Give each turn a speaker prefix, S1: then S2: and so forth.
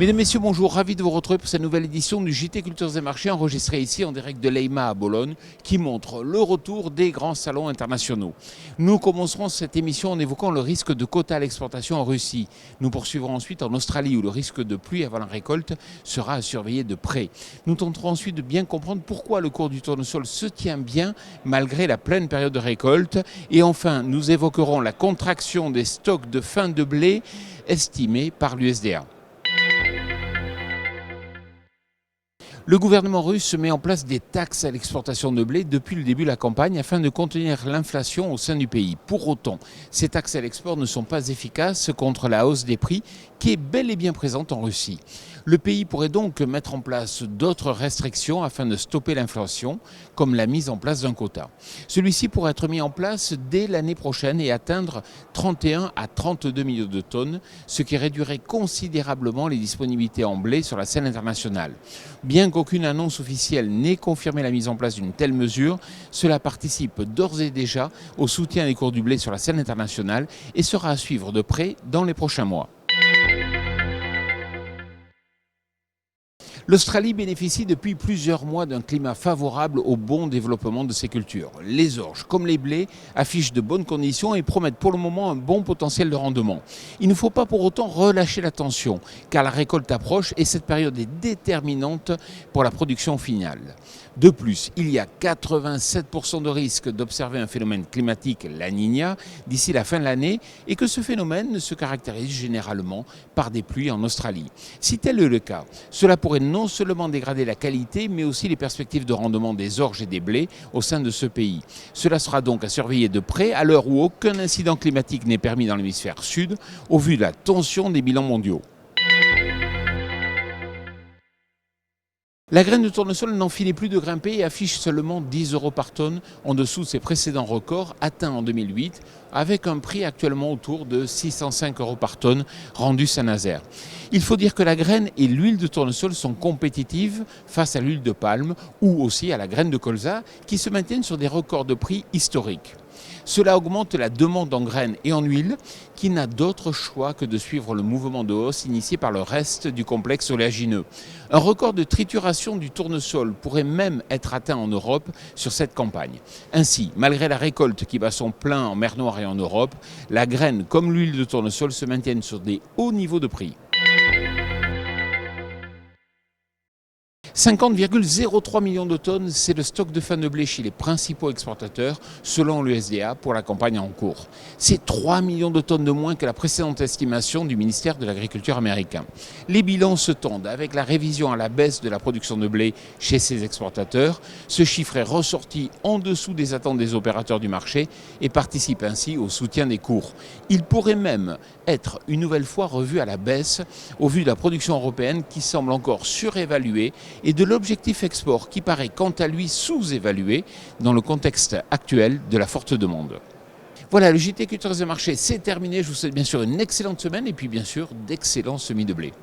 S1: Mesdames, Messieurs, bonjour, ravi de vous retrouver pour cette nouvelle édition du JT Cultures et Marchés enregistrée ici en direct de l'EIMA à Bologne qui montre le retour des grands salons internationaux. Nous commencerons cette émission en évoquant le risque de quotas à l'exportation en Russie. Nous poursuivrons ensuite en Australie où le risque de pluie avant la récolte sera à surveiller de près. Nous tenterons ensuite de bien comprendre pourquoi le cours du tournesol se tient bien malgré la pleine période de récolte. Et enfin, nous évoquerons la contraction des stocks de fin de blé estimés par l'USDA. Le gouvernement russe met en place des taxes à l'exportation de blé depuis le début de la campagne afin de contenir l'inflation au sein du pays. Pour autant, ces taxes à l'export ne sont pas efficaces contre la hausse des prix qui est bel et bien présente en Russie. Le pays pourrait donc mettre en place d'autres restrictions afin de stopper l'inflation, comme la mise en place d'un quota. Celui-ci pourrait être mis en place dès l'année prochaine et atteindre 31 à 32 millions de tonnes, ce qui réduirait considérablement les disponibilités en blé sur la scène internationale. Bien qu'aucune annonce officielle n'ait confirmé la mise en place d'une telle mesure, cela participe d'ores et déjà au soutien des cours du blé sur la scène internationale et sera à suivre de près dans les prochains mois. L'Australie bénéficie depuis plusieurs mois d'un climat favorable au bon développement de ses cultures. Les orges, comme les blés, affichent de bonnes conditions et promettent pour le moment un bon potentiel de rendement. Il ne faut pas pour autant relâcher la tension, car la récolte approche et cette période est déterminante pour la production finale. De plus, il y a 87% de risque d'observer un phénomène climatique, la Niña, d'ici la fin de l'année et que ce phénomène se caractérise généralement par des pluies en Australie. Si tel est le cas, cela pourrait non seulement dégrader la qualité, mais aussi les perspectives de rendement des orges et des blés au sein de ce pays. Cela sera donc à surveiller de près à l'heure où aucun incident climatique n'est permis dans l'hémisphère sud, au vu de la tension des bilans mondiaux. La graine de tournesol n'en finit plus de grimper et affiche seulement 10 € par tonne en dessous de ses précédents records atteints en 2008 avec un prix actuellement autour de 605 € par tonne rendu Saint-Nazaire. Il faut dire que la graine et l'huile de tournesol sont compétitives face à l'huile de palme ou aussi à la graine de colza qui se maintiennent sur des records de prix historiques. Cela augmente la demande en graines et en huile qui n'a d'autre choix que de suivre le mouvement de hausse initié par le reste du complexe oléagineux. Un record de trituration du tournesol pourrait même être atteint en Europe sur cette campagne. Ainsi, malgré la récolte qui bat son plein en mer Noire et en Europe, la graine comme l'huile de tournesol se maintiennent sur des hauts niveaux de prix. 50,03 millions de tonnes, c'est le stock de fin de blé chez les principaux exportateurs selon l'USDA pour la campagne en cours. C'est 3 millions de tonnes de moins que la précédente estimation du ministère de l'Agriculture américain. Les bilans se tendent avec la révision à la baisse de la production de blé chez ces exportateurs. Ce chiffre est ressorti en dessous des attentes des opérateurs du marché et participe ainsi au soutien des cours. Il pourrait même être une nouvelle fois revu à la baisse au vu de la production européenne qui semble encore surévaluée et de l'objectif export qui paraît quant à lui sous-évalué dans le contexte actuel de la forte demande. Voilà, le JT Cultures et Marchés, c'est terminé. Je vous souhaite bien sûr une excellente semaine et puis bien sûr d'excellents semis de blé.